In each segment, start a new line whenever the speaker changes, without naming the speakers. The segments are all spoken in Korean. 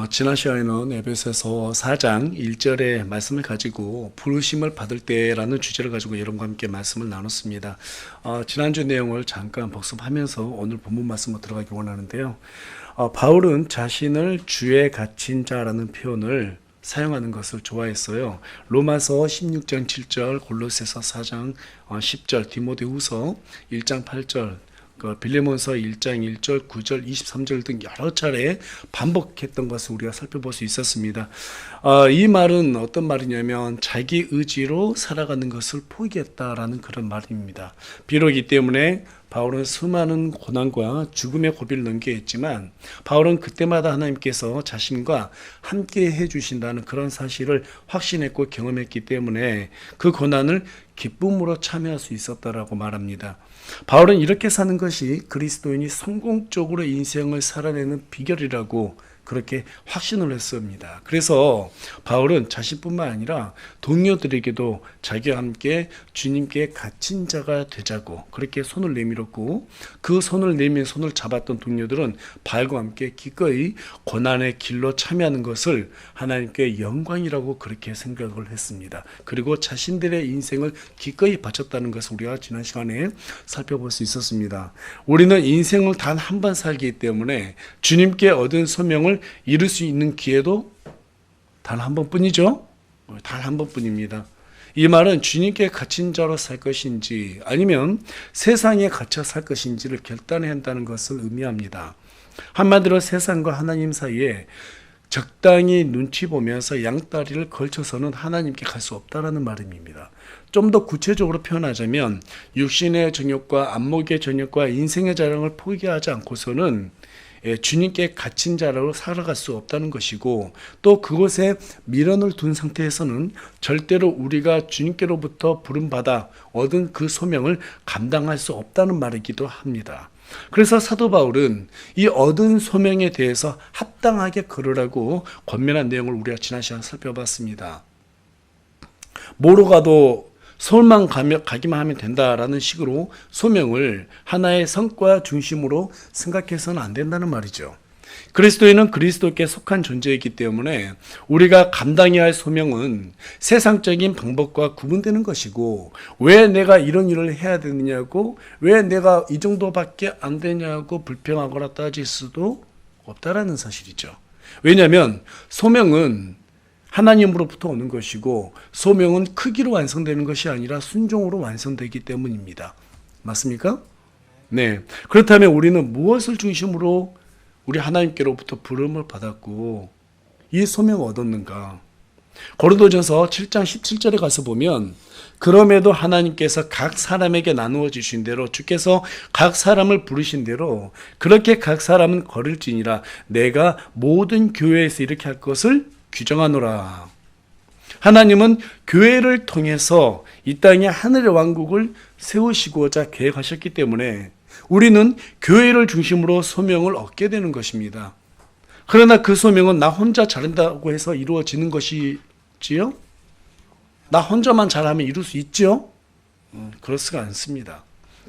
지난 시간에는 에베소서 4장 1절의 말씀을 가지고 부르심을 받을 때라는 주제를 가지고 여러분과 함께 말씀을 나눴습니다. 지난주 내용을 잠깐 복습하면서 오늘 본문 말씀으로 들어가기 원하는데요. 바울은 자신을 주에 갇힌 자라는 표현을 사용하는 것을 좋아했어요. 로마서 16장 7절, 골로새서 4장 10절, 디모데후서 1장 8절, 빌레몬서 1장 1절, 9절, 23절 등 여러 차례 반복했던 것을 우리가 살펴볼 수 있었습니다. 이 말은 어떤 말이냐면 자기 의지로 살아가는 것을 포기했다라는 그런 말입니다. 비록 이 때문에 바울은 수많은 고난과 죽음의 고비를 넘겨야 했지만 바울은 그때마다 하나님께서 자신과 함께 해주신다는 그런 사실을 확신했고 경험했기 때문에 그 고난을 기쁨으로 참여할 수 있었다라고 말합니다. 바울은 이렇게 사는 것이 그리스도인이 성공적으로 인생을 살아내는 비결이라고 그렇게 확신을 했습니다. 그래서 바울은 자신뿐만 아니라 동료들에게도 자기와 함께 주님께 갇힌 자가 되자고 그렇게 손을 내밀었고, 그 손을 내민 손을 잡았던 동료들은 바울과 함께 기꺼이 고난의 길로 참여하는 것을 하나님께 영광이라고 그렇게 생각을 했습니다. 그리고 자신들의 인생을 기꺼이 바쳤다는 것을 우리가 지난 시간에 살펴볼 수 있었습니다. 우리는 인생을 단 한 번 살기 때문에 주님께 얻은 소명을 이룰 수 있는 기회도 단 한 번뿐이죠. 단 한 번뿐입니다. 이 말은 주님께 갇힌 자로 살 것인지 아니면 세상에 갇혀 살 것인지를 결단해야 한다는 것을 의미합니다. 한마디로 세상과 하나님 사이에 적당히 눈치 보면서 양다리를 걸쳐서는 하나님께 갈 수 없다는 말입니다. 좀 더 구체적으로 표현하자면 육신의 정욕과 안목의 정욕과 인생의 자랑을 포기하지 않고서는 주님께 갇힌 자로 살아갈 수 없다는 것이고, 또 그곳에 미련을 둔 상태에서는 절대로 우리가 주님께로부터 부름받아 얻은 그 소명을 감당할 수 없다는 말이기도 합니다. 그래서 사도 바울은 이 얻은 소명에 대해서 합당하게 걸으라고 권면한 내용을 우리가 지난 시간 살펴봤습니다. 뭐로 가도 서울만 가기만 하면 된다라는 식으로 소명을 하나의 성과 중심으로 생각해서는 안 된다는 말이죠. 그리스도인은 그리스도께 속한 존재이기 때문에 우리가 감당해야 할 소명은 세상적인 방법과 구분되는 것이고, 왜 내가 이런 일을 해야 되느냐고, 왜 내가 이 정도밖에 안 되냐고 불평하거나 따질 수도 없다라는 사실이죠. 왜냐하면 소명은 하나님으로부터 오는 것이고, 소명은 크기로 완성되는 것이 아니라 순종으로 완성되기 때문입니다. 맞습니까? 네. 그렇다면 우리는 무엇을 중심으로 우리 하나님께로부터 부름을 받았고 이 소명을 얻었는가? 고린도전서 7장 17절에 가서 보면, 그럼에도 하나님께서 각 사람에게 나누어 주신 대로 주께서 각 사람을 부르신 대로 그렇게 각 사람은 걸을지니라. 내가 모든 교회에서 이렇게 할 것을 규정하노라. 하나님은 교회를 통해서 이 땅에 하늘의 왕국을 세우시고자 계획하셨기 때문에 우리는 교회를 중심으로 소명을 얻게 되는 것입니다. 그러나 그 소명은 나 혼자 잘한다고 해서 이루어지는 것이지요? 나 혼자만 잘하면 이룰 수 있지요? 그렇지가 않습니다.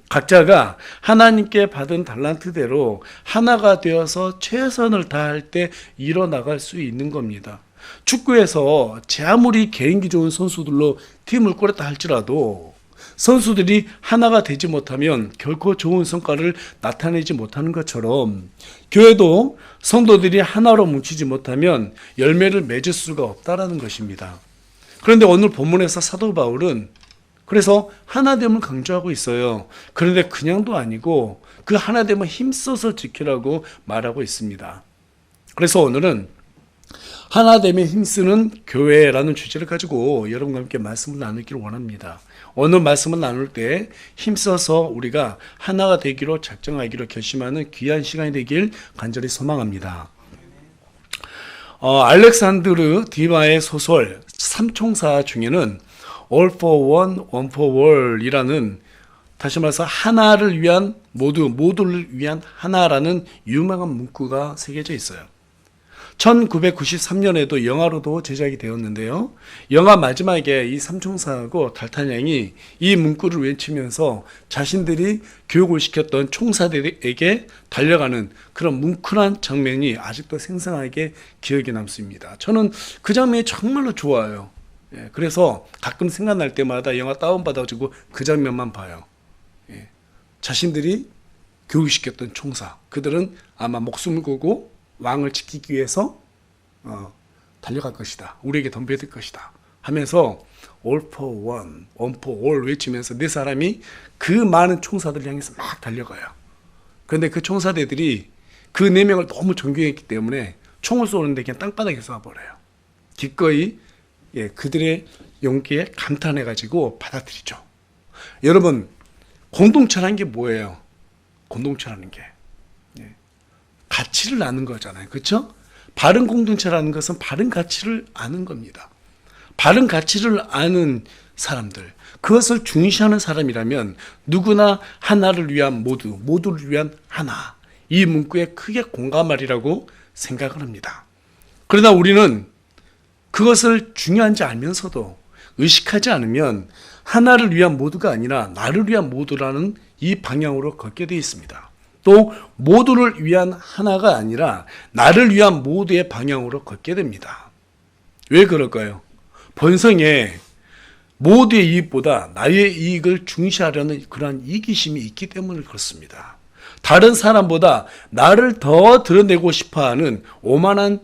각자가 하나님께 받은 달란트대로 하나가 되어서 최선을 다할 때 이뤄나갈 수 있는 겁니다. 축구에서 제 아무리 개인기 좋은 선수들로 팀을 꾸렸다 할지라도 선수들이 하나가 되지 못하면 결코 좋은 성과를 나타내지 못하는 것처럼, 교회도 성도들이 하나로 뭉치지 못하면 열매를 맺을 수가 없다라는 것입니다. 그런데 오늘 본문에서 사도 바울은 그래서 하나됨을 강조하고 있어요. 그런데 그냥도 아니고 그 하나됨을 힘써서 지키라고 말하고 있습니다. 그래서 오늘은 하나됨에 힘쓰는 교회라는 주제를 가지고 여러분과 함께 말씀을 나누기를 원합니다. 오늘 말씀을 나눌 때 힘써서 우리가 하나가 되기로 작정하기로 결심하는 귀한 시간이 되길 간절히 소망합니다. 알렉산드르 디마의 소설 삼총사 중에는 All for one, one for all 이라는, 다시 말해서 하나를 위한 모두를 위한 하나라는 유명한 문구가 새겨져 있어요. 1993년에도 영화로도 제작이 되었는데요. 영화 마지막에 이 삼총사하고 달타냥이 이 문구를 외치면서 자신들이 교육을 시켰던 총사들에게 달려가는 그런 뭉클한 장면이 아직도 생생하게 기억에 남습니다. 저는 그 장면이 정말로 좋아요. 그래서 가끔 생각날 때마다 영화 다운받아가지고 그 장면만 봐요. 자신들이 교육시켰던 총사, 그들은 아마 목숨을 걸고 왕을 지키기 위해서 달려갈 것이다. 우리에게 덤벼들 것이다. 하면서 all for one, one for all 외치면서 네 사람이 그 많은 총사들을 향해서 막 달려가요. 그런데 그 총사대들이 그 네 명을 너무 존경했기 때문에 총을 쏘는데 그냥 땅바닥에 쏴버려요. 기꺼이 그들의 용기에 감탄해가지고 받아들이죠. 여러분, 공동체라는 게 뭐예요? 공동체라는 게 가치를 아는 거잖아요. 그렇죠? 바른 공동체라는 것은 바른 가치를 아는 겁니다. 바른 가치를 아는 사람들, 그것을 중시하는 사람이라면 누구나 하나를 위한 모두, 모두를 위한 하나, 이 문구에 크게 공감하리라고 생각을 합니다. 그러나 우리는 그것을 중요한지 알면서도 의식하지 않으면 하나를 위한 모두가 아니라 나를 위한 모두라는 이 방향으로 걷게 되어 있습니다. 또 모두를 위한 하나가 아니라 나를 위한 모두의 방향으로 걷게 됩니다. 왜 그럴까요? 본성에 모두의 이익보다 나의 이익을 중시하려는 그러한 이기심이 있기 때문에 그렇습니다. 다른 사람보다 나를 더 드러내고 싶어하는 오만한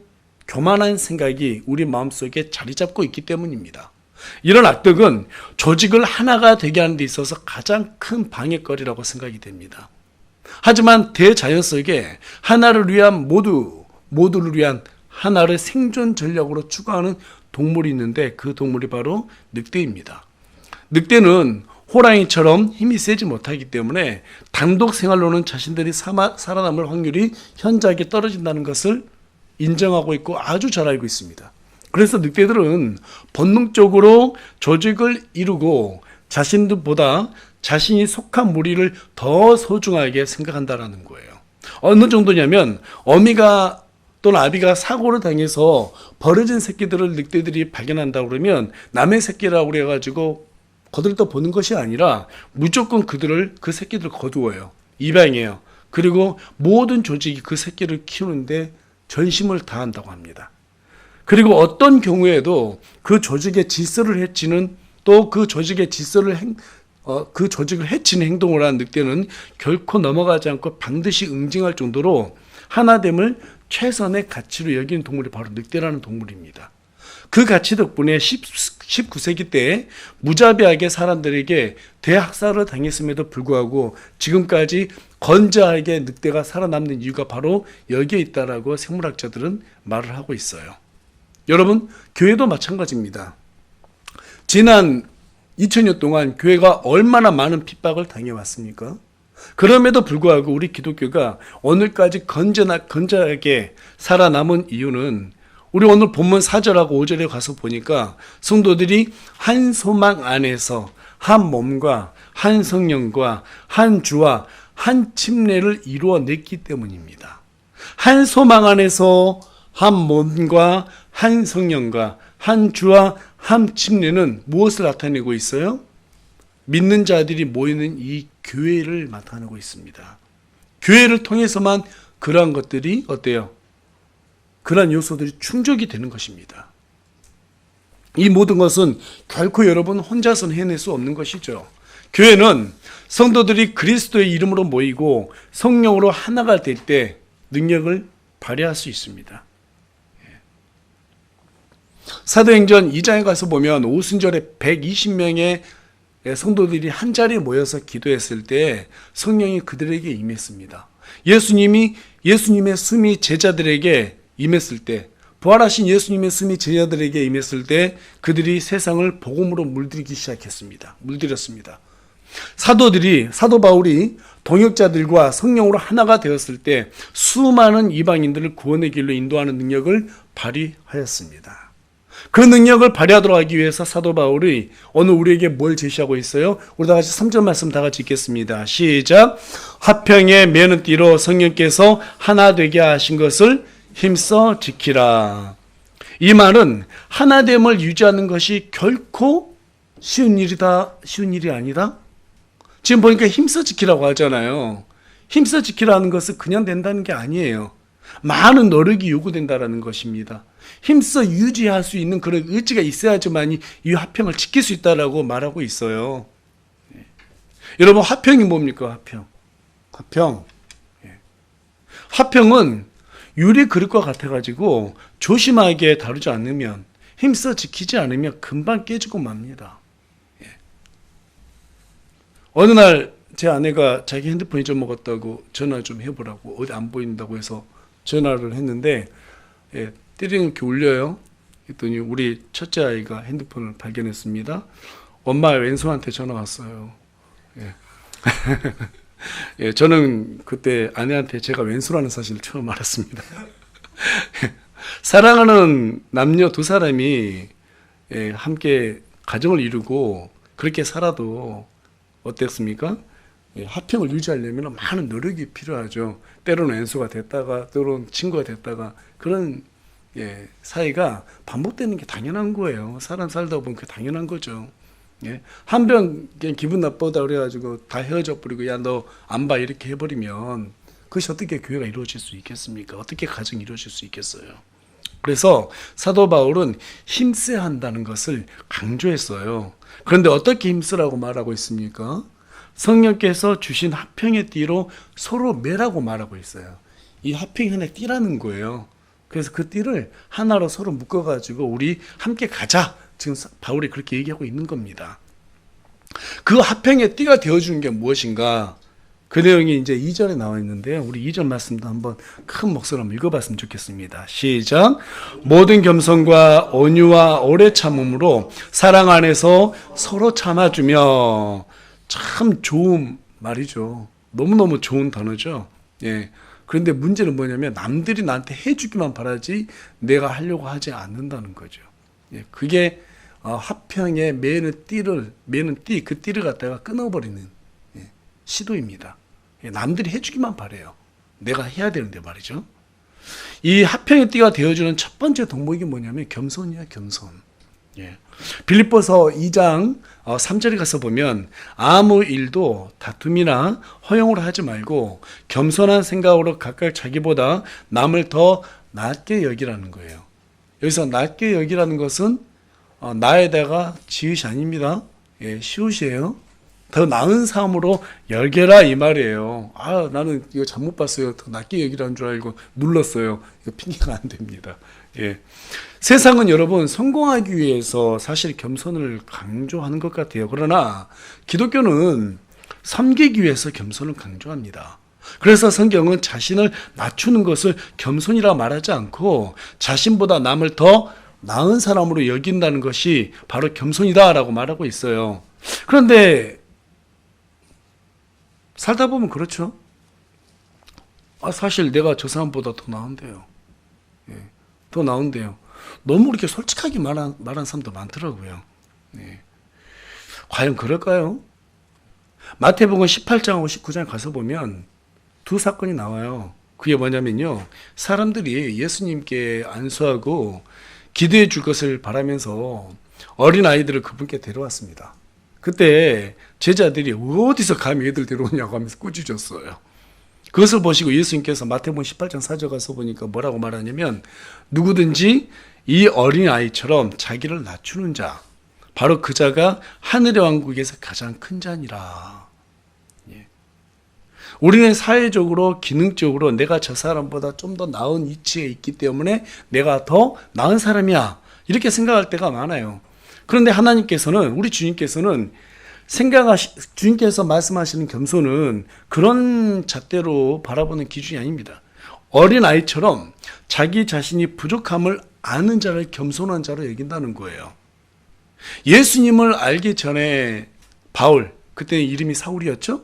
교만한 생각이 우리 마음속에 자리 잡고 있기 때문입니다. 이런 악덕은 조직을 하나가 되게 하는 데 있어서 가장 큰 방해거리라고 생각이 됩니다. 하지만 대자연 속에 하나를 위한 모두를 위한 하나를 생존 전략으로 추구하는 동물이 있는데 그 동물이 바로 늑대입니다. 늑대는 호랑이처럼 힘이 세지 못하기 때문에 단독 생활로는 자신들이 살아남을 확률이 현저하게 떨어진다는 것을 인정하고 있고 아주 잘 알고 있습니다. 그래서 늑대들은 본능적으로 조직을 이루고 자신들보다 자신이 속한 무리를 더 소중하게 생각한다라는 거예요. 어느 정도냐면 어미가 또는 아비가 사고를 당해서 버려진 새끼들을 늑대들이 발견한다고 그러면 남의 새끼라고 그래가지고 거들떠 보는 것이 아니라 무조건 그 새끼들을 거두어요. 입양해요. 그리고 모든 조직이 그 새끼를 키우는데 전심을 다한다고 합니다. 그리고 어떤 경우에도 그 조직의 질서를 해치는 또 그 조직의 질서를 그 조직을 해치는 행동을 한 늑대는 결코 넘어가지 않고 반드시 응징할 정도로 하나됨을 최선의 가치로 여기는 동물이 바로 늑대라는 동물입니다. 그 가치 덕분에 19세기 때 무자비하게 사람들에게 대학살을 당했음에도 불구하고 지금까지 건재하게 늑대가 살아남는 이유가 바로 여기에 있다라고 생물학자들은 말을 하고 있어요. 여러분, 교회도 마찬가지입니다. 지난 2000년 동안 교회가 얼마나 많은 핍박을 당해왔습니까? 그럼에도 불구하고 우리 기독교가 오늘까지 건재하게 살아남은 이유는 우리 오늘 본문 4절하고 5절에 가서 보니까 성도들이 한 소망 안에서 한 몸과 한 성령과 한 주와 한 침례를 이루어냈기 때문입니다. 한 소망 안에서 한 몸과 한 성령과 한 주와 한 침례는 무엇을 나타내고 있어요? 믿는 자들이 모이는 이 교회를 나타내고 있습니다. 교회를 통해서만 그러한 것들이 어때요? 그러한 요소들이 충족이 되는 것입니다. 이 모든 것은 결코 여러분 혼자서는 해낼 수 없는 것이죠. 교회는 성도들이 그리스도의 이름으로 모이고 성령으로 하나가 될 때 능력을 발휘할 수 있습니다. 사도행전 2장에 가서 보면 오순절에 120명의 성도들이 한 자리에 모여서 기도했을 때 성령이 그들에게 임했습니다. 예수님의 숨이 제자들에게 임했을 때, 부활하신 예수님의 숨이 제자들에게 임했을 때 그들이 세상을 복음으로 물들였습니다. 사도 바울이 동역자들과 성령으로 하나가 되었을 때 수많은 이방인들을 구원의 길로 인도하는 능력을 발휘하였습니다. 그 능력을 발휘하도록 하기 위해서 사도 바울이 오늘 우리에게 뭘 제시하고 있어요? 우리 다 같이 3절 말씀 다 같이 읽겠습니다. 시작. 화평의 매는 띠로 성령께서 하나 되게 하신 것을 힘써 지키라. 이 말은 하나됨을 유지하는 것이 결코 쉬운 일이 아니다. 지금 보니까 힘써 지키라고 하잖아요. 힘써 지키라는 것은 그냥 된다는 게 아니에요. 많은 노력이 요구된다라는 것입니다. 힘써 유지할 수 있는 그런 의지가 있어야지만 이 화평을 지킬 수 있다라고 말하고 있어요. 여러분, 화평이 뭡니까? 화평은 유리 그릇과 같아가지고 조심하게 다루지 않으면, 힘써 지키지 않으면 금방 깨지고 맙니다. 어느 날 제 아내가 자기 핸드폰 잊어먹었다고 전화 좀 해보라고, 어디 안 보인다고 해서 전화를 했는데, 띠링 이렇게 울려요. 그랬더니 우리 첫째 아이가 핸드폰을 발견했습니다. 엄마 왼손한테 전화 왔어요. 저는 그때 아내한테 제가 왼손하는 사실을 처음 알았습니다. 사랑하는 남녀 두 사람이 함께 가정을 이루고 그렇게 살아도 어땠습니까? 화평을 유지하려면 많은 노력이 필요하죠. 때로는 왼수가 됐다가 때로는 친구가 됐다가 그런 사이가 반복되는 게 당연한 거예요. 사람 살다 보면 그게 당연한 거죠. 한 번 기분 나쁘다 그래가지고 다 헤어져 버리고 야 너 안 봐 이렇게 해버리면 그것이 어떻게 교회가 이루어질 수 있겠습니까? 어떻게 가정이 이루어질 수 있겠어요? 그래서 사도 바울은 힘써야 한다는 것을 강조했어요. 그런데 어떻게 힘쓰라고 말하고 있습니까? 성령께서 주신 화평의 띠로 서로 매라고 말하고 있어요. 이 화평이 하나의 띠라는 거예요. 그래서 그 띠를 하나로 서로 묶어가지고 우리 함께 가자. 지금 바울이 그렇게 얘기하고 있는 겁니다. 그 화평의 띠가 되어주는 게 무엇인가? 그 내용이 이제 2절에 나와 있는데요. 우리 2절 말씀도 한번 큰 목소리로 한번 읽어봤으면 좋겠습니다. 시작. 모든 겸손과 온유와 오래 참음으로 사랑 안에서 서로 참아주며. 참 좋은 말이죠. 너무너무 좋은 단어죠. 그런데 문제는 뭐냐면 남들이 나한테 해주기만 바라지 내가 하려고 하지 않는다는 거죠. 그게 화평에 매는 띠, 그 띠를 갖다가 끊어버리는 시도입니다. 남들이 해주기만 바래요. 내가 해야 되는데 말이죠. 이 화평의 띠가 되어주는 첫 번째 덕목이 뭐냐면 겸손이야, 겸손. 빌립보서 2장 3절에 가서 보면 아무 일도 다툼이나 허용으로 하지 말고 겸손한 생각으로 각각 자기보다 남을 더 낮게 여기라는 거예요. 여기서 낮게 여기라는 것은 나에다가 지읒이 아닙니다. 시옷이에요. 더 나은 삶으로 여겨라 이 말이에요. 나는 이거 잘못 봤어요. 더 낮게 여기라는 줄 알고 눌렀어요. 이거 핑계가 안 됩니다. 세상은 여러분 성공하기 위해서 사실 겸손을 강조하는 것 같아요. 그러나 기독교는 섬기기 위해서 겸손을 강조합니다. 그래서 성경은 자신을 낮추는 것을 겸손이라 말하지 않고 자신보다 남을 더 나은 사람으로 여긴다는 것이 바로 겸손이다라고 말하고 있어요. 그런데 살다 보면 그렇죠. 사실 내가 저 사람보다 더 나은데요. 더 나은데요. 너무 이렇게 솔직하게 말한 사람도 많더라고요. 과연 그럴까요? 마태복음 18장하고 19장 가서 보면 두 사건이 나와요. 그게 뭐냐면요. 사람들이 예수님께 안수하고 기도해 줄 것을 바라면서 어린아이들을 그분께 데려왔습니다. 그때 제자들이 어디서 감히 애들 데려오냐고 하면서 꾸짖었어요. 그것을 보시고 예수님께서 마태복음 18장 4절 가서 보니까 뭐라고 말하냐면 누구든지 이 어린아이처럼 자기를 낮추는 자 바로 그 자가 하늘의 왕국에서 가장 큰 자니라. 우리는 사회적으로 기능적으로 내가 저 사람보다 좀 더 나은 위치에 있기 때문에 내가 더 나은 사람이야 이렇게 생각할 때가 많아요. 그런데 하나님께서는 우리 주님께서는 주님께서 말씀하시는 겸손은 그런 잣대로 바라보는 기준이 아닙니다. 어린아이처럼 자기 자신이 부족함을 아는 자를 겸손한 자로 여긴다는 거예요. 예수님을 알기 전에 바울, 그때 이름이 사울이었죠?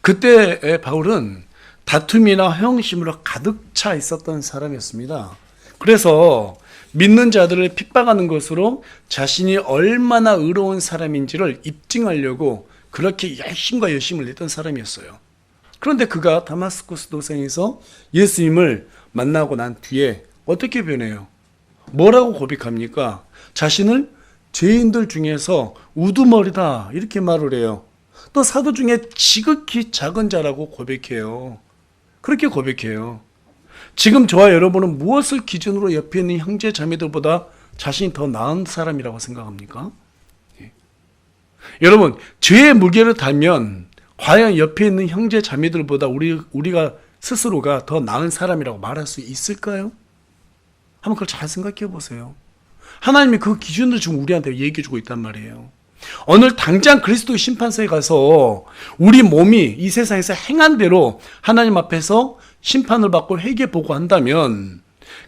그때 바울은 다툼이나 허영심으로 가득 차 있었던 사람이었습니다. 그래서 믿는 자들을 핍박하는 것으로 자신이 얼마나 의로운 사람인지를 입증하려고 그렇게 열심과 열심을 냈던 사람이었어요. 그런데 그가 다마스쿠스 도상에서 예수님을 만나고 난 뒤에 어떻게 변해요? 뭐라고 고백합니까? 자신을 죄인들 중에서 우두머리다 이렇게 말을 해요. 또 사도 중에 지극히 작은 자라고 고백해요. 그렇게 고백해요. 지금 저와 여러분은 무엇을 기준으로 옆에 있는 형제 자매들보다 자신이 더 나은 사람이라고 생각합니까? 예. 여러분, 죄의 무게를 달면 과연 옆에 있는 형제 자매들보다 우리가 스스로가 더 나은 사람이라고 말할 수 있을까요? 한번 그걸 잘 생각해 보세요. 하나님이 그 기준을 지금 우리한테 얘기해 주고 있단 말이에요. 오늘 당장 그리스도의 심판서에 가서 우리 몸이 이 세상에서 행한 대로 하나님 앞에서 심판을 받고 회개 보고 한다면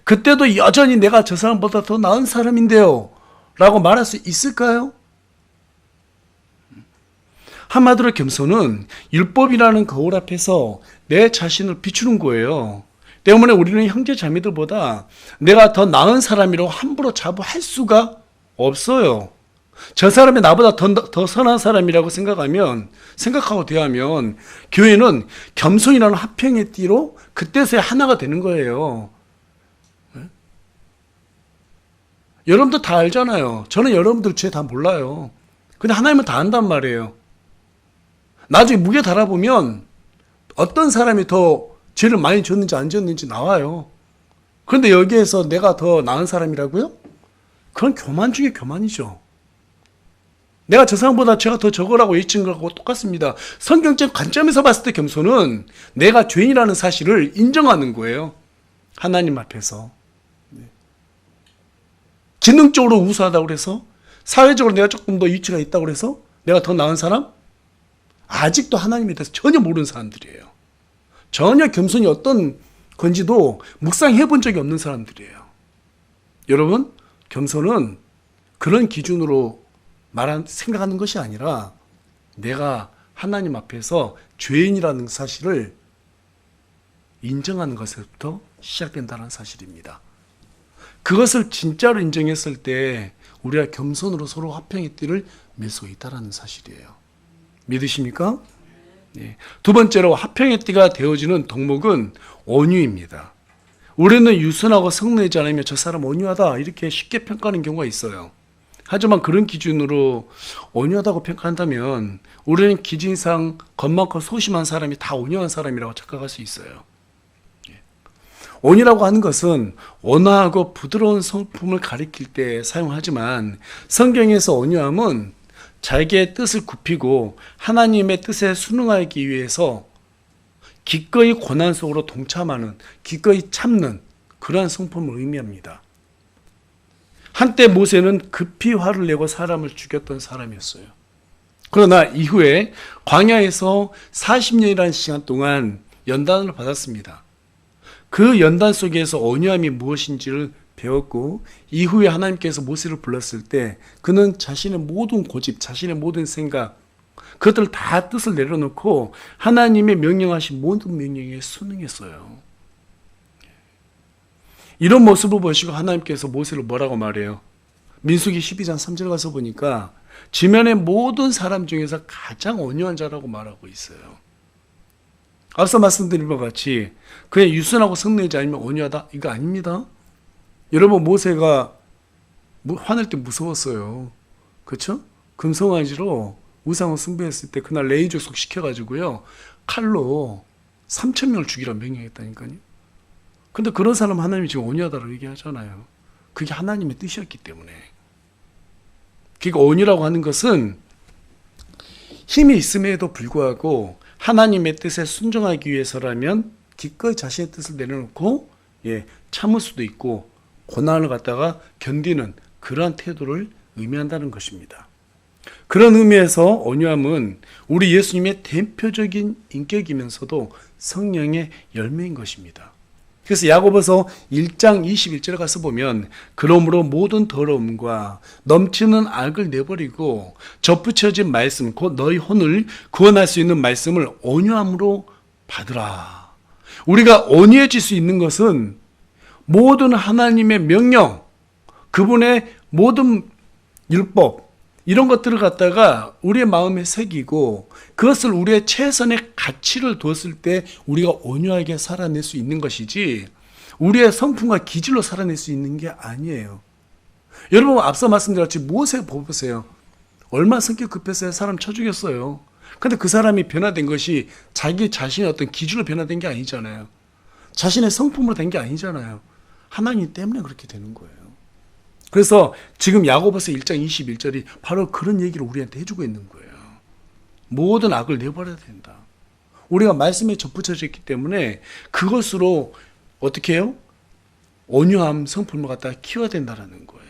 그때도 여전히 내가 저 사람보다 더 나은 사람인데요 라고 말할 수 있을까요? 한마디로 겸손은 율법이라는 거울 앞에서 내 자신을 비추는 거예요. 때문에 우리는 형제 자매들보다 내가 더 나은 사람이라고 함부로 자부할 수가 없어요. 저 사람이 나보다 더 선한 사람이라고 생각하고 대하면 교회는 겸손이라는 화평의 띠로 그때서야 하나가 되는 거예요. 네? 여러분들 다 알잖아요. 저는 여러분들 죄 다 몰라요. 근데 하나님은 다 안단 말이에요. 나중에 무게 달아보면 어떤 사람이 더 죄를 많이 졌는지 안 졌는지 나와요. 그런데 여기에서 내가 더 나은 사람이라고요? 그건 교만 중에 교만이죠. 내가 저 사람보다 죄가 더 적으라고 외치는 거하고 똑같습니다. 성경적 관점에서 봤을 때 겸손은 내가 죄인이라는 사실을 인정하는 거예요. 하나님 앞에서. 기능적으로 우수하다고 그래서, 사회적으로 내가 조금 더 위치가 있다고 그래서 내가 더 나은 사람? 아직도 하나님에 대해서 전혀 모르는 사람들이에요. 전혀 겸손이 어떤 건지도 묵상해 본 적이 없는 사람들이에요. 여러분, 겸손은 그런 기준으로 생각하는 것이 아니라 내가 하나님 앞에서 죄인이라는 사실을 인정하는 것에서부터 시작된다는 사실입니다. 그것을 진짜로 인정했을 때 우리가 겸손으로 서로 화평의 띠를 맺을 수 있다는 사실이에요. 믿으십니까? 네. 두 번째로 화평의 띠가 되어지는 덕목은 온유입니다. 우리는 유순하고 성내지 않으면 저 사람 온유하다 이렇게 쉽게 평가하는 경우가 있어요. 하지만 그런 기준으로 온유하다고 평가한다면 우리는 기준상 겁 많고 소심한 사람이 다 온유한 사람이라고 착각할 수 있어요. 온유라고 하는 것은 온화하고 부드러운 성품을 가리킬 때 사용하지만 성경에서 온유함은 자기의 뜻을 굽히고 하나님의 뜻에 순응하기 위해서 기꺼이 고난 속으로 동참하는, 기꺼이 참는 그러한 성품을 의미합니다. 한때 모세는 급히 화를 내고 사람을 죽였던 사람이었어요. 그러나 이후에 광야에서 40년이라는 시간 동안 연단을 받았습니다. 그 연단 속에서 온유함이 무엇인지를 배웠고 이후에 하나님께서 모세를 불렀을 때 그는 자신의 모든 고집, 자신의 모든 생각 그것들 다 뜻을 내려놓고 하나님의 명령하신 모든 명령에 순응했어요. 이런 모습을 보시고 하나님께서 모세를 뭐라고 말해요? 민수기 12장 3절 가서 보니까 지면의 모든 사람 중에서 가장 온유한 자라고 말하고 있어요. 앞서 말씀드린 것 같이 그냥 유순하고 성내지 않으면 온유하다? 이거 아닙니다. 여러분 모세가 화낼 때 무서웠어요. 그렇죠? 금송아지로 우상을 숭배했을 때 그날 레위 족속 시켜가지고요 칼로 3,000명을 죽이라 명령했다니까요. 근데 그런 사람 하나님이 지금 온유하다고 얘기하잖아요. 그게 하나님의 뜻이었기 때문에. 그러니까 온유라고 하는 것은 힘이 있음에도 불구하고 하나님의 뜻에 순종하기 위해서라면 기꺼이 자신의 뜻을 내려놓고 참을 수도 있고 고난을 갖다가 견디는 그러한 태도를 의미한다는 것입니다. 그런 의미에서 온유함은 우리 예수님의 대표적인 인격이면서도 성령의 열매인 것입니다. 그래서 야고보서 1장 21절에 가서 보면 그러므로 모든 더러움과 넘치는 악을 내버리고 접붙여진 말씀 곧 너희 혼을 구원할 수 있는 말씀을 온유함으로 받으라. 우리가 온유해질 수 있는 것은 모든 하나님의 명령, 그분의 모든 율법, 이런 것들을 갖다가 우리의 마음에 새기고 그것을 우리의 최선의 가치를 두었을 때 우리가 온유하게 살아낼 수 있는 것이지 우리의 성품과 기질로 살아낼 수 있는 게 아니에요. 여러분 앞서 말씀드렸지 모세 보세요. 얼마나 성격 급했어요. 사람 쳐 죽였어요. 근데 그 사람이 변화된 것이 자기 자신의 어떤 기준으로 변화된 게 아니잖아요. 자신의 성품으로 된 게 아니잖아요. 하나님 때문에 그렇게 되는 거예요. 그래서 지금 야고보서 1장 21절이 바로 그런 얘기를 우리한테 해주고 있는 거예요. 모든 악을 내버려야 된다. 우리가 말씀에 접붙여져 있기 때문에 그것으로 어떻게 해요? 온유함, 성품을 갖다가 키워야 된다는 거예요.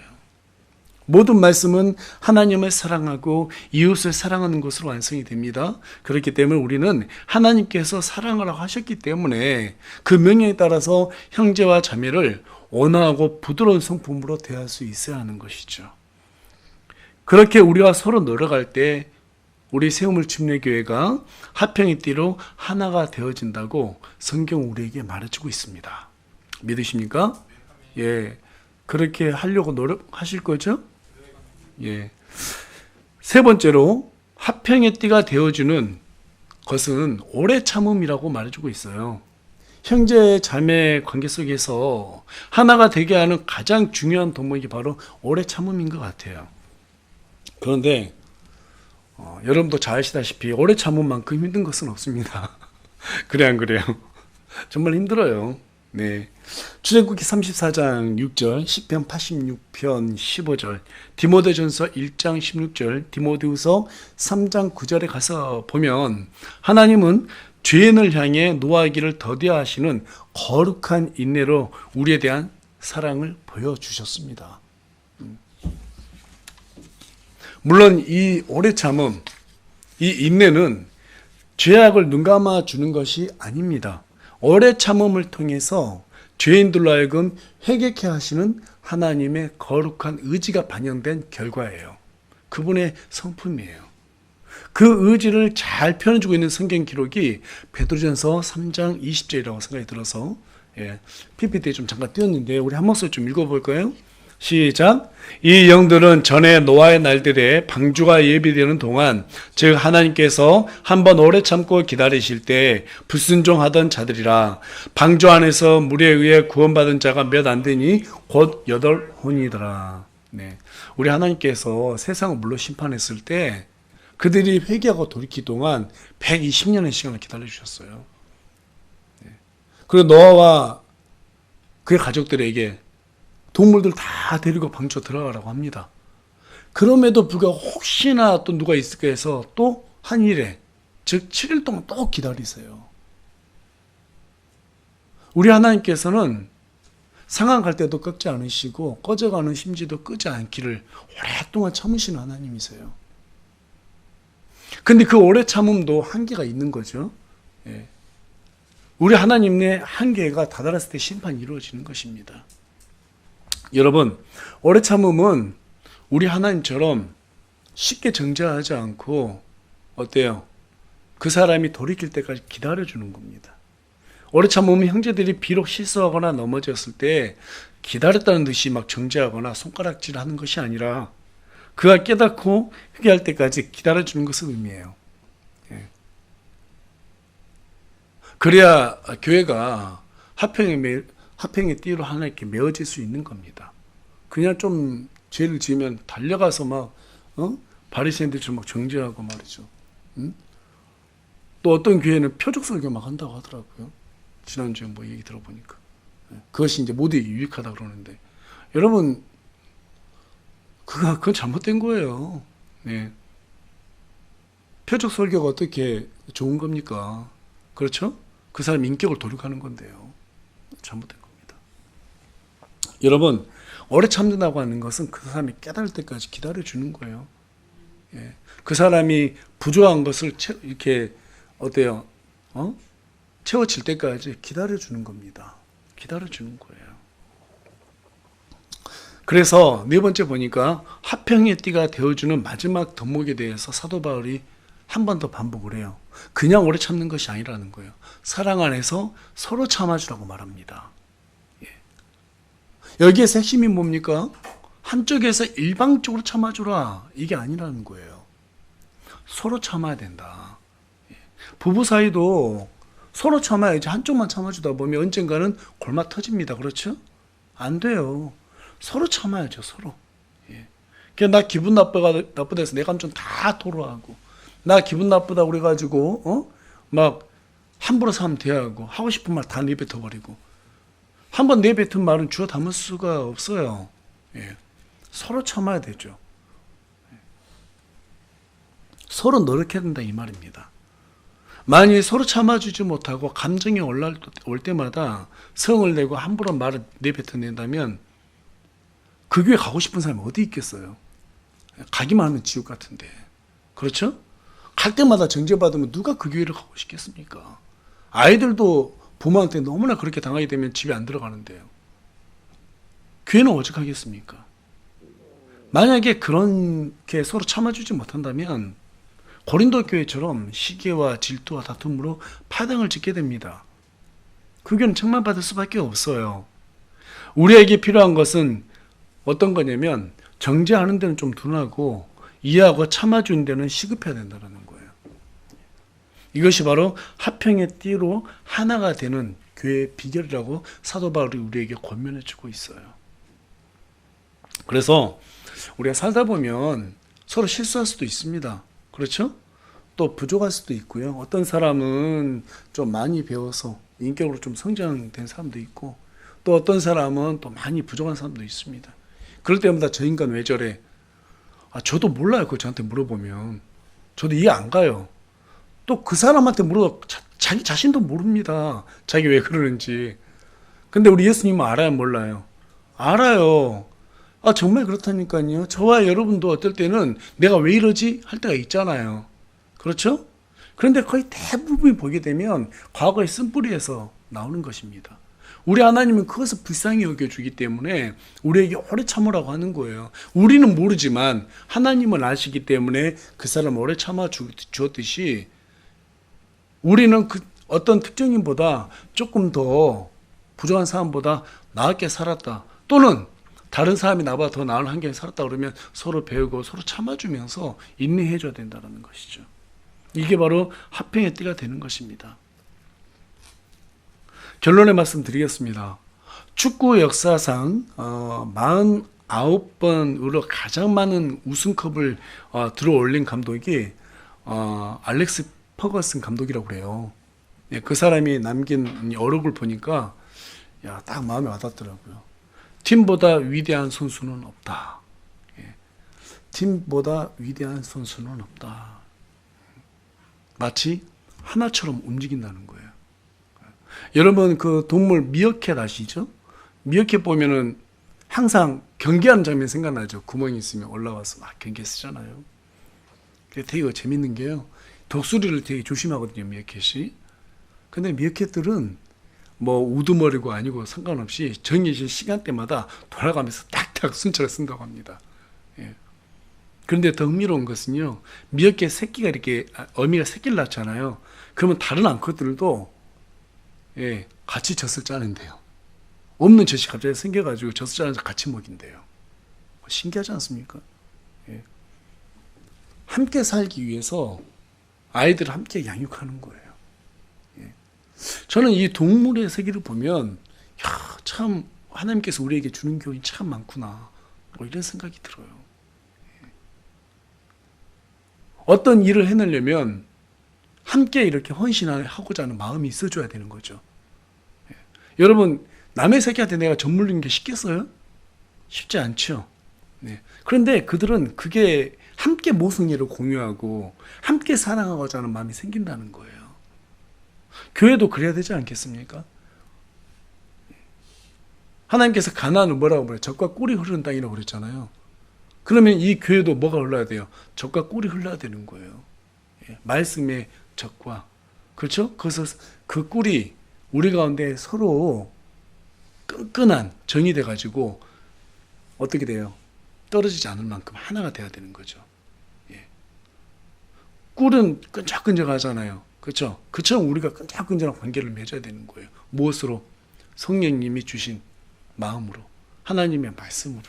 모든 말씀은 하나님을 사랑하고 이웃을 사랑하는 것으로 완성이 됩니다. 그렇기 때문에 우리는 하나님께서 사랑하라고 하셨기 때문에 그 명령에 따라서 형제와 자매를 온화하고 부드러운 성품으로 대할 수 있어야 하는 것이죠. 그렇게 우리가 서로 노력할 때 우리 세우물 침례교회가 화평의 띠로 하나가 되어진다고 성경 우리에게 말해주고 있습니다. 믿으십니까? 예, 그렇게 하려고 노력하실 거죠? 예. 세 번째로 화평의 띠가 되어주는 것은 오래 참음이라고 말해주고 있어요. 형제 자매 관계 속에서 하나가 되게 하는 가장 중요한 덕목이 바로 오래 참음인 것 같아요. 그런데 여러분도 잘 아시다시피 오래 참음만큼 힘든 것은 없습니다. 그래 안 그래요? 정말 힘들어요. 네. 출애굽기 34장 6절, 시편 86편 15절, 디모데전서 1장 16절, 디모데후서 3장 9절에 가서 보면 하나님은 죄인을 향해 노하기를 더디하시는 거룩한 인내로 우리에 대한 사랑을 보여주셨습니다. 물론 이 오래 참음, 이 인내는 죄악을 눈감아 주는 것이 아닙니다. 오래 참음을 통해서 죄인들로 하여금 회개케 하시는 하나님의 거룩한 의지가 반영된 결과예요. 그분의 성품이에요. 그 의지를 잘 표현해주고 있는 성경 기록이 베드로전서 3장 20절이라고 생각이 들어서 PPT에 좀 잠깐 띄웠는데 우리 한 목소리 좀 읽어볼까요? 시작. 이 영들은 전에 노아의 날들에 방주가 예비되는 동안 즉 하나님께서 한번 오래 참고 기다리실 때 불순종하던 자들이라. 방주 안에서 물에 의해 구원받은 자가 몇 안 되니 곧 8혼이더라. 네. 우리 하나님께서 세상을 물로 심판했을 때 그들이 회개하고 돌이킬 동안 120년의 시간을 기다려주셨어요. 네. 그리고 노아와 그의 가족들에게 동물들 다 데리고 방주로 들어가라고 합니다. 그럼에도 불구하고 혹시나 또 누가 있을까 해서 또 한 일에, 즉 7일 동안 또 기다리세요. 우리 하나님께서는 상한 갈 때도 꺾지 않으시고 꺼져가는 심지도 끄지 않기를 오랫동안 참으시는 하나님이세요. 근데 그 오래 참음도 한계가 있는 거죠. 예. 우리 하나님의 한계가 다다랐을 때 심판이 이루어지는 것입니다. 여러분, 오래 참음은 우리 하나님처럼 쉽게 정죄하지 않고 어때요? 그 사람이 돌이킬 때까지 기다려주는 겁니다. 오래 참으면 형제들이 비록 실수하거나 넘어졌을 때 기다렸다는 듯이 막 정죄하거나 손가락질하는 것이 아니라 그가 깨닫고 회개할 때까지 기다려주는 것을 의미해요. 예. 그래야 교회가 화평의 띠로 하나님께 메어질 수 있는 겁니다. 그냥 좀 죄를 지으면 달려가서 막 바리새인들처럼 막 정죄하고 말이죠. 응? 또 어떤 교회는 표적 설교 막 한다고 하더라고요. 지난주에 뭐 얘기 들어보니까 그것이 이제 모두에게 유익하다 그러는데 여러분 그건 잘못된 거예요. 네. 표적 설교가 어떻게 좋은 겁니까? 그렇죠? 그 사람 인격을 도륙하는 건데요. 잘못된 겁니다. 여러분, 오래 참는다고 하는 것은 그 사람이 깨달을 때까지 기다려주는 거예요. 예. 그 사람이 부족한 것을 이렇게 어때요? 채워질 때까지 기다려주는 겁니다. 기다려주는 거예요. 그래서 네 번째 보니까 화평의 띠가 되어주는 마지막 덕목에 대해서 사도 바울이 한 번 더 반복을 해요. 그냥 오래 참는 것이 아니라는 거예요. 사랑 안에서 서로 참아주라고 말합니다. 예. 여기에서 핵심이 뭡니까? 한쪽에서 일방적으로 참아주라 이게 아니라는 거예요. 서로 참아야 된다. 부부 사이도 서로 참아야지. 한쪽만 참아주다 보면 언젠가는 골마 터집니다. 그렇죠? 안 돼요. 서로 참아야죠. 서로. 예. 나 기분 나쁘다 해서 내 감정 다 토로하고, 나 기분 나쁘다 그래가지고 막 함부로 사람 대하고, 하고 싶은 말 다 내뱉어버리고, 한번 내뱉은 말은 주워 담을 수가 없어요. 예. 서로 참아야 되죠. 서로 노력해야 된다 이 말입니다. 만약에 서로 참아주지 못하고 감정이 올 때마다 성을 내고 함부로 말을 내뱉어낸다면 그 교회 가고 싶은 사람이 어디 있겠어요? 가기만 하면 지옥 같은데. 그렇죠? 갈 때마다 정죄받으면 누가 그 교회를 가고 싶겠습니까? 아이들도 부모한테 너무나 그렇게 당하게 되면 집에 안 들어가는데요. 교회는 오죽하겠습니까? 만약에 그렇게 서로 참아주지 못한다면 고린도 교회처럼 시기와 질투와 다툼으로 파당을 짓게 됩니다. 그 교회는 책망받을 수밖에 없어요. 우리에게 필요한 것은 어떤 거냐면 정죄하는 데는 좀 둔하고 이해하고 참아주는 데는 시급해야 된다는 거예요. 이것이 바로 화평의 띠로 하나가 되는 교회의 비결이라고 사도 바울이 우리에게 권면해 주고 있어요. 그래서 우리가 살다 보면 서로 실수할 수도 있습니다. 그렇죠? 또 부족할 수도 있고요. 어떤 사람은 좀 많이 배워서 인격으로 좀 성장된 사람도 있고, 또 어떤 사람은 또 많이 부족한 사람도 있습니다. 그럴 때마다 저 인간 왜 저래? 저도 몰라요. 그거 저한테 물어보면. 저도 이해 안 가요. 또 그 사람한테 물어도 자기 자신도 모릅니다. 자기 왜 그러는지. 근데 우리 예수님은 알아요, 몰라요? 알아요. 정말 그렇다니까요. 저와 여러분도 어떨 때는 내가 왜 이러지? 할 때가 있잖아요. 그렇죠? 그런데 거의 대부분이 보게 되면 과거의 쓴뿌리에서 나오는 것입니다. 우리 하나님은 그것을 불쌍히 여겨주기 때문에 우리에게 오래 참으라고 하는 거예요. 우리는 모르지만 하나님은 아시기 때문에 그 사람을 오래 참아 주었듯이 우리는 그 어떤 특정인보다 조금 더 부족한 사람보다 나았게 살았다, 또는 다른 사람이 나보다 더 나은 환경에 살았다 그러면 서로 배우고 서로 참아주면서 인내해줘야 된다는 것이죠. 이게 바로 화평의 띠가 되는 것입니다. 결론의 말씀 드리겠습니다. 축구 역사상 49번으로 가장 많은 우승컵을 들어올린 감독이 알렉스 퍼거슨 감독이라고 그래요. 그 사람이 남긴 어록을 보니까 딱 마음에 와닿더라고요. 팀보다 위대한 선수는 없다. 팀보다 위대한 선수는 없다. 마치 하나처럼 움직인다는 거예요. 여러분 그 동물 미어캣 아시죠? 미어캣 보면은 항상 경계하는 장면 생각나죠. 구멍이 있으면 올라와서 막 경계 쓰잖아요. 되게 재밌는 게요, 독수리를 되게 조심하거든요, 미어캣이. 근데 미어캣들은 뭐 우두머리고 아니고 상관없이 정해진 시간대마다 돌아가면서 딱딱 순찰을 쓴다고 합니다. 그런데 더 흥미로운 것은요, 미어캣 새끼가 이렇게, 어미가 새끼를 낳잖아요. 그러면 다른 암컷들도 같이 젖을 짜는데요. 없는 젖이 갑자기 생겨가지고 젖을 짜면서 같이 먹인대요. 신기하지 않습니까? 함께 살기 위해서 아이들을 함께 양육하는 거예요. 저는 이 동물의 세계를 보면 참 하나님께서 우리에게 주는 교훈이 참 많구나, 뭐 이런 생각이 들어요. 어떤 일을 해내려면 함께 이렇게 헌신하고자 하는 마음이 있어줘야 되는 거죠. 여러분, 남의 새끼한테 내가 젖 물리는 게 쉽겠어요? 쉽지 않죠. 그런데 그들은 그게 함께 모성애를 공유하고 함께 사랑하고자 하는 마음이 생긴다는 거예요. 교회도 그래야 되지 않겠습니까? 하나님께서 가나안을 뭐라고 그래요? 젖과 꿀이 흐르는 땅이라고 그랬잖아요. 그러면 이 교회도 뭐가 흘러야 돼요? 젖과 꿀이 흘러야 되는 거예요. 말씀의 젖과, 그렇죠? 그래서 그 꿀이 우리 가운데 서로 끈끈한 정이 돼가지고 어떻게 돼요? 떨어지지 않을 만큼 하나가 돼야 되는 거죠. 꿀은 끈적끈적하잖아요. 그렇죠? 그처럼 우리가 끈적끈적한 관계를 맺어야 되는 거예요. 무엇으로? 성령님이 주신 마음으로, 하나님의 말씀으로.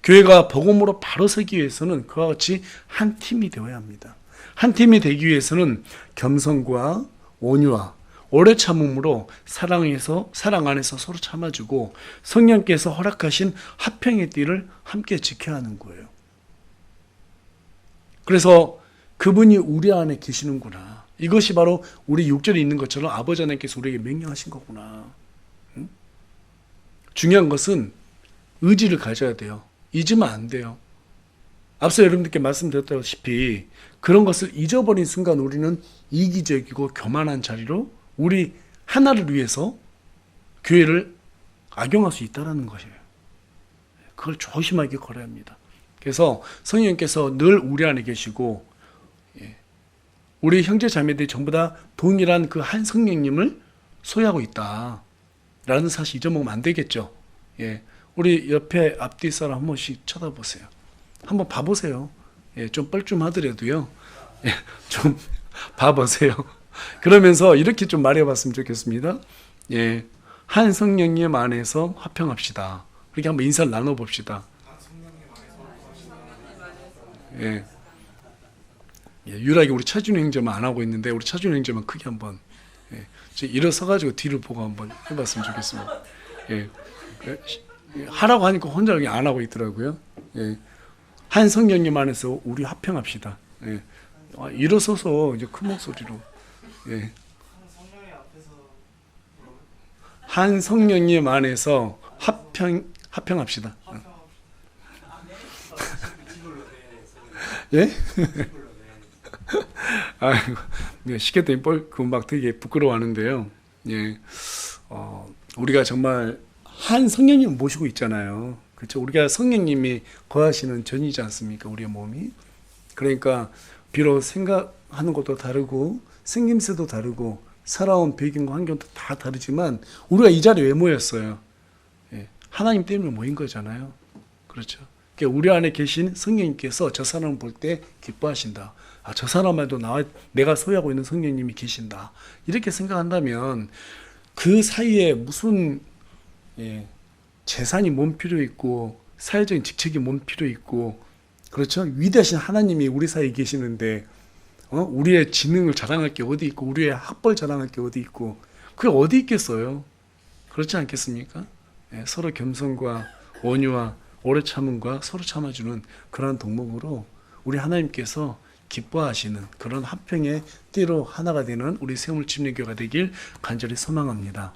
교회가 복음으로 바로 서기 위해서는 그와 같이 한 팀이 되어야 합니다. 한 팀이 되기 위해서는 겸손과 온유와 오래 참음으로 사랑에서 사랑 안에서 서로 참아주고 성령께서 허락하신 화평의 띠를 함께 지켜야 하는 거예요. 그래서 그분이 우리 안에 계시는구나. 이것이 바로 우리 6절에 있는 것처럼 아버지 하나님께서 우리에게 명령하신 거구나. 응? 중요한 것은 의지를 가져야 돼요. 잊으면 안 돼요. 앞서 여러분들께 말씀드렸다시피 그런 것을 잊어버린 순간 우리는 이기적이고 교만한 자리로 우리 하나를 위해서 교회를 악용할 수 있다는 것이에요. 그걸 조심하게 걸어야 합니다. 그래서 성령님께서 늘 우리 안에 계시고 우리 형제 자매들이 전부 다 동일한 그 한 성령님을 소유하고 있다라는 사실 잊어먹으면 안 되겠죠. 우리 옆에 앞뒤 사람 한 번씩 쳐다보세요. 한번 봐보세요. 좀 뻘쭘하더라도요. 좀 봐보세요. 그러면서 이렇게 좀 말해봤으면 좋겠습니다. 한 성령님 안에서 화평합시다. 그렇게 한번 인사를 나눠봅시다. 유일하게 우리 차준호 형제만 안 하고 있는데 우리 차준호 형제만 크게 한번 일어서가지고 뒤를 보고 한번 해봤으면 좋겠습니다. 하라고 하니까 혼자 여기 안 하고 있더라고요. 한 성령님 안에서 우리 화평합시다. 일어서서 이제 큰 목소리로 한 성령님 안에서 화평합시다. 예? 아이고, 시켰더니 막 되게 부끄러워하는데요. 우리가 정말 한 성령님 모시고 있잖아요. 그렇죠? 우리가 성령님이 거하시는 전이지 않습니까? 우리의 몸이. 그러니까 비록 생각하는 것도 다르고 생김새도 다르고 살아온 배경과 환경도 다 다르지만 우리가 이 자리에 왜 모였어요? 하나님 때문에 모인 거잖아요. 그렇죠? 그러니까 우리 안에 계신 성령님께서 저 사람을 볼 때 기뻐하신다. 저 사람에도 내가 소유하고 있는 성령님이 계신다. 이렇게 생각한다면 그 사이에 무슨 재산이 뭔 필요 있고 사회적인 직책이 뭔 필요 있고 그렇죠? 위대하신 하나님이 우리 사이에 계시는데 우리의 지능을 자랑할 게 어디 있고 우리의 학벌 자랑할 게 어디 있고 그게 어디 있겠어요? 그렇지 않겠습니까? 서로 겸손과 온유와 오래 참음과 서로 참아주는 그런 동목으로 우리 하나님께서 기뻐하시는 그런 화평의 띠로 하나가 되는 우리 세움을 침례교가 되길 간절히 소망합니다.